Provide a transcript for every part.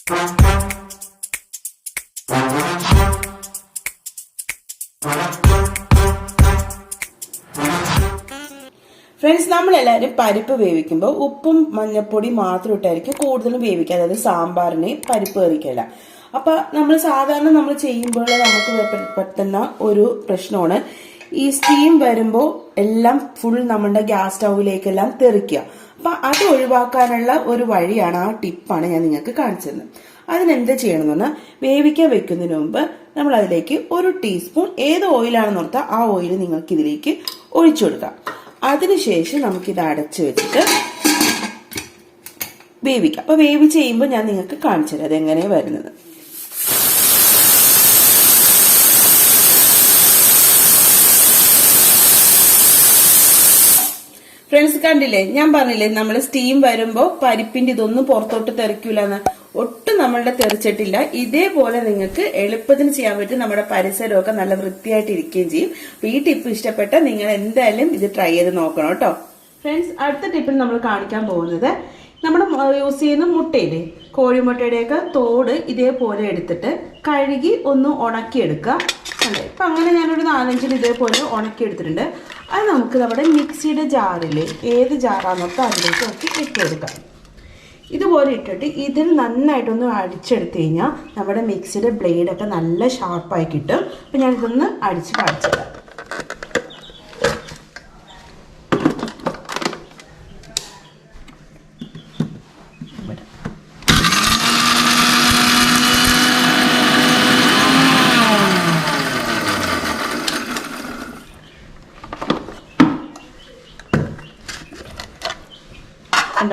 Friends, നമ്മളെല്ലാവരും പരിപ്പ് വേവിക്കുമ്പോൾ ഉപ്പും മഞ്ഞപ്പൊടി മാത്രം ഇട്ടായിരിക്കും കൂടുതലും വേവിക്കുക. അതായത് സാമ്പാറിന് പരിപ്പ് കറിക്കല്ല. അപ്പൊ നമ്മൾ സാധാരണ നമ്മൾ ചെയ്യുമ്പോൾ നമുക്ക് പറ്റുന്ന ഒരു പ്രശ്നമാണ് ഈ സ്റ്റീം വരുമ്പോൾ എല്ലാം ഫുൾ നമ്മുടെ ഗ്യാസ് സ്റ്റൗവിലേക്കെല്ലാം തെറിക്കുക. അപ്പൊ അത് ഒഴിവാക്കാനുള്ള ഒരു വഴിയാണ്, ആ ടിപ്പാണ് ഞാൻ നിങ്ങൾക്ക് കാണിച്ചു തരുന്നത്. അതിനെന്ത് ചെയ്യണമെന്ന് പറഞ്ഞാൽ, വേവിക്കാൻ വെക്കുന്നതിന് മുമ്പ് നമ്മൾ അതിലേക്ക് 1 ടീസ്പൂൺ ഏത് ഓയിലാണെന്ന് ഓർത്താൽ ആ ഓയിൽ നിങ്ങൾക്ക് ഇതിലേക്ക് ഒഴിച്ചു കൊടുക്കാം. അതിനുശേഷം നമുക്കിത് അടച്ചു വെച്ചിട്ട് വേവിക്കാം. അപ്പൊ വേവിച്ച് കഴിയുമ്പോൾ ഞാൻ നിങ്ങൾക്ക് കാണിച്ചു തരാം അതെങ്ങനെയാണ് വരുന്നത്. ഫ്രണ്ട്സ്, കണ്ടില്ലേ, ഞാൻ പറഞ്ഞില്ലേ നമ്മൾ സ്റ്റീം വരുമ്പോൾ പരിപ്പിന്റെ ഇതൊന്നും പുറത്തോട്ട് തെറിക്കൂലെന്ന്. ഒട്ടും നമ്മളുടെ തെറിച്ചിട്ടില്ല. ഇതേപോലെ നിങ്ങൾക്ക് എളുപ്പത്തിന് ചെയ്യാൻ പറ്റും. നമ്മുടെ പരിസരമൊക്കെ നല്ല വൃത്തിയായിട്ട് ഇരിക്കുകയും ചെയ്യും. അപ്പൊ ഈ ടിപ്പ് ഇഷ്ടപ്പെട്ട നിങ്ങൾ എന്തായാലും ഇത് ട്രൈ ചെയ്ത് നോക്കണം കേട്ടോ. ഫ്രണ്ട്സ്, അടുത്ത ടിപ്പിൽ നമ്മൾ കാണിക്കാൻ പോകുന്നത് നമ്മൾ യൂസ് ചെയ്യുന്ന മുട്ടയില്ലേ, കോഴിമുട്ടയുടെയൊക്കെ തോട് ഇതേപോലെ എടുത്തിട്ട് കഴുകി ഒന്ന് ഉണക്കിയെടുക്കുക. അല്ലേ, ഇപ്പം അങ്ങനെ ഞാനൊരു 4-5 ഇതേപോലെ ഉണക്കിയെടുത്തിട്ടുണ്ട്. അത് നമുക്ക് നമ്മുടെ മിക്സിയുടെ ജാറില് ഏത് ജാറാന്നൊക്കെ അതിലേക്ക് നോക്കി ഇട്ടെടുക്കാം. ഇതുപോലെ ഇട്ടിട്ട് ഇതിൽ നന്നായിട്ടൊന്ന് അടിച്ചെടുത്ത് കഴിഞ്ഞാൽ നമ്മുടെ മിക്സിയുടെ ബ്ലേഡൊക്കെ നല്ല ഷാർപ്പായി കിട്ടും. അപ്പം ഞാനിതൊന്ന് അടിച്ച് കാണിച്ചിടാം.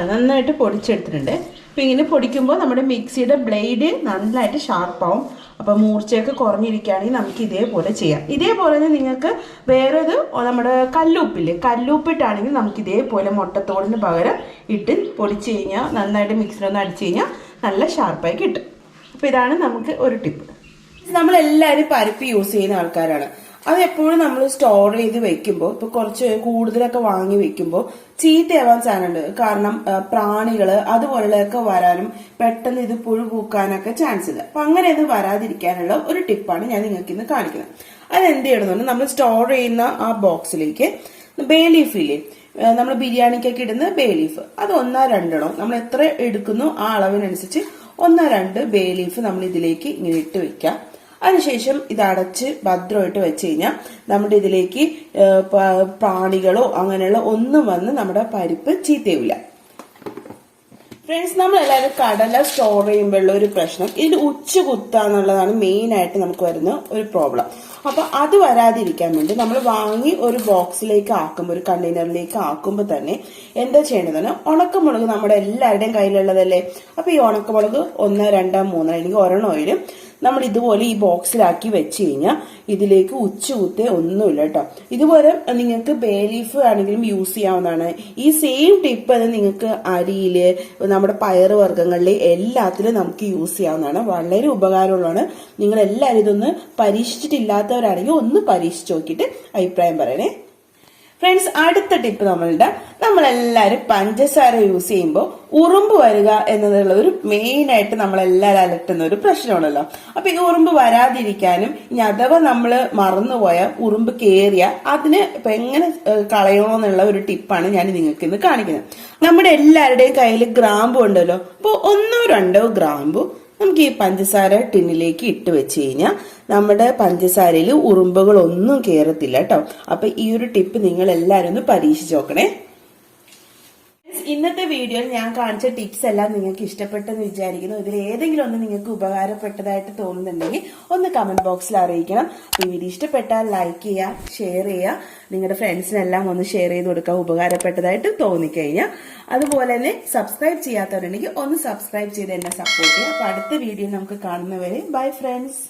നന്നായിട്ട് പൊടിച്ചെടുത്തിട്ടുണ്ട്. അപ്പം ഇങ്ങനെ പൊടിക്കുമ്പോൾ നമ്മുടെ മിക്സിയുടെ ബ്ലേഡ് നന്നായിട്ട് ഷാർപ്പാവും. അപ്പം മൂർച്ചയൊക്കെ കുറഞ്ഞിരിക്കുകയാണെങ്കിൽ നമുക്ക് ഇതേപോലെ ചെയ്യാം. ഇതേപോലെ തന്നെ നിങ്ങൾക്ക് വേറൊരു നമ്മുടെ കല്ലുപ്പില്ലേ, കല്ലുപ്പിട്ടാണെങ്കിൽ നമുക്ക് ഇതേപോലെ മുട്ടത്തോടിന് പകരം ഇട്ട് പൊടിച്ച് കഴിഞ്ഞാൽ നന്നായിട്ട് മിക്സിയിലൊന്ന് അടിച്ചു കഴിഞ്ഞാൽ നല്ല ഷാർപ്പായി കിട്ടും. അപ്പം ഇതാണ് നമുക്ക് ഒരു ടിപ്പ്. നമ്മളെല്ലാവരും പരിപ്പ് യൂസ് ചെയ്യുന്ന ആൾക്കാരാണ്. അത് എപ്പോഴും നമ്മൾ സ്റ്റോർ ചെയ്ത് വെക്കുമ്പോൾ, ഇപ്പൊ കുറച്ച് കൂടുതലൊക്കെ വാങ്ങി വെക്കുമ്പോൾ ചീത്തയാവാൻ ചാൻസുണ്ട്. കാരണം പ്രാണികള് അതുപോലെയൊക്കെ വരാനും പെട്ടെന്ന് ഇത് പുഴു പൂക്കാനൊക്കെ ചാൻസ് ഉണ്ട്. അപ്പൊ അങ്ങനെ ഇത് വരാതിരിക്കാനുള്ള ഒരു ടിപ്പാണ് ഞാൻ നിങ്ങൾക്ക് ഇന്ന് കാണിക്കുന്നത്. അതെന്ത് ചെയ്യണമെന്ന്, നമ്മൾ സ്റ്റോർ ചെയ്യുന്ന ആ ബോക്സിലേക്ക് ബേ ലീഫ് ഇല്ലേ, നമ്മൾ ബിരിയാണിക്കൊക്കെ ഇടുന്ന ബേ ലീഫ്, അത് 1-2 നമ്മൾ എത്ര എടുക്കുന്നു ആ അളവിനനുസരിച്ച് 1-2 ബേ ലീഫ് നമ്മൾ ഇതിലേക്ക് ഇങ്ങനെ ഇട്ട് വെക്കാം. അതിനുശേഷം ഇത് അടച്ച് ഭദ്രമായിട്ട് വെച്ച് കഴിഞ്ഞാൽ നമ്മുടെ ഇതിലേക്ക് പ്രാണികളോ അങ്ങനെയുള്ള ഒന്നും വന്ന് നമ്മുടെ പരിപ്പ് ചീത്തയില്ല. ഫ്രണ്ട്സ്, നമ്മളെല്ലാവരും കടല സ്റ്റോർ ചെയ്യുമ്പോഴുള്ള ഒരു പ്രശ്നം ഇതിൽ ഉച്ച കുത്താന്നുള്ളതാണ് മെയിൻ ആയിട്ട് നമുക്ക് വരുന്ന ഒരു പ്രോബ്ലം. അപ്പൊ അത് വരാതിരിക്കാൻ വേണ്ടി നമ്മൾ വാങ്ങി ഒരു ബോക്സിലേക്ക് ആക്കുമ്പോൾ, ഒരു കണ്ടെയ്നറിലേക്ക് ആക്കുമ്പോൾ തന്നെ എന്താ ചെയ്യേണ്ടതെന്ന്, ഉണക്കമുളക് നമ്മുടെ എല്ലാവരുടെയും കയ്യിലുള്ളതല്ലേ. അപ്പൊ ഈ ഉണക്കമുളക് 1, 2, 3 അല്ലെങ്കിൽ 1 ഓയിലും നമ്മൾ ഇതുപോലെ ഈ ബോക്സിലാക്കി വെച്ച് കഴിഞ്ഞാൽ ഇതിലേക്ക് ഉച്ചകുത്തേ ഒന്നുമില്ല കേട്ടോ. ഇതുപോലെ നിങ്ങൾക്ക് ബേ ലീഫ് ആണെങ്കിലും യൂസ് ചെയ്യാവുന്നതാണ്. ഈ സെയിം ടിപ്പ് അത് നിങ്ങൾക്ക് അരിയില്, നമ്മുടെ പയറ് വർഗ്ഗങ്ങളില് എല്ലാത്തിലും നമുക്ക് യൂസ് ചെയ്യാവുന്നതാണ്. വളരെ ഉപകാരമുള്ളതാണ്. നിങ്ങൾ എല്ലാവരും ഇതൊന്ന് പരീക്ഷിച്ചിട്ടില്ലാത്തവരാണെങ്കിൽ ഒന്ന് പരീക്ഷിച്ച് നോക്കിയിട്ട് അഭിപ്രായം പറയണേ. ഫ്രണ്ട്സ്, അടുത്ത ടിപ്പ് നമ്മളെല്ലാവരും പഞ്ചസാര യൂസ് ചെയ്യുമ്പോൾ ഉറുമ്പ് വരിക എന്നതുള്ള ഒരു മെയിൻ ആയിട്ട് നമ്മളെല്ലാവരും അലട്ടുന്ന ഒരു പ്രശ്നമാണല്ലോ. അപ്പൊ ഈ ഉറുമ്പ് വരാതിരിക്കാനും, ഇനി അഥവാ നമ്മൾ മറന്നുപോയാൽ ഉറുമ്പ് കേറിയ അതിന് ഇപ്പൊ എങ്ങനെ കളയണമെന്നുള്ള ഒരു ടിപ്പാണ് ഞാൻ നിങ്ങൾക്ക് ഇന്ന് കാണിക്കുന്നത്. നമ്മുടെ എല്ലാവരുടെയും കയ്യിൽ ഗ്രാമ്പു ഉണ്ടല്ലോ. അപ്പോൾ 1-2 ഗ്രാമ്പു നമുക്ക് ഈ പഞ്ചസാര ടിന്നിലേക്ക് ഇട്ട് വെച്ച് കഴിഞ്ഞാൽ നമ്മുടെ പഞ്ചസാരയിൽ ഉറുമ്പുകളൊന്നും കയറത്തില്ല കേട്ടോ. അപ്പൊ ഈ ഒരു ടിപ്പ് നിങ്ങൾ എല്ലാവരും ഒന്ന് പരീക്ഷിച്ച് നോക്കണേ. ഇന്നത്തെ വീഡിയോയിൽ ഞാൻ കാണിച്ച ടിപ്സ് എല്ലാം നിങ്ങൾക്ക് ഇഷ്ടപ്പെട്ടെന്ന് വിചാരിക്കുന്നു. ഇതിൽ ഏതെങ്കിലും ഒന്ന് നിങ്ങൾക്ക് ഉപകാരപ്പെട്ടതായിട്ട് തോന്നുന്നുണ്ടെങ്കിൽ ഒന്ന് കമന്റ് ബോക്സിൽ അറിയിക്കണം. ഈ വീഡിയോ ഇഷ്ടപ്പെട്ടാൽ ലൈക്ക് ചെയ്യുക, ഷെയർ ചെയ്യുക, നിങ്ങളുടെ ഫ്രണ്ട്സിനെല്ലാം ഒന്ന് ഷെയർ ചെയ്ത് കൊടുക്കുക ഉപകാരപ്പെട്ടതായിട്ട് തോന്നിക്കഴിഞ്ഞാൽ. അതുപോലെ തന്നെ സബ്സ്ക്രൈബ് ചെയ്യാത്തവരുണ്ടെങ്കിൽ ഒന്ന് സബ്സ്ക്രൈബ് ചെയ്ത് എന്നെ സപ്പോർട്ട് ചെയ്യുക. അപ്പൊ അടുത്ത വീഡിയോ നമുക്ക് കാണുന്നവരെ ബൈ ഫ്രണ്ട്സ്.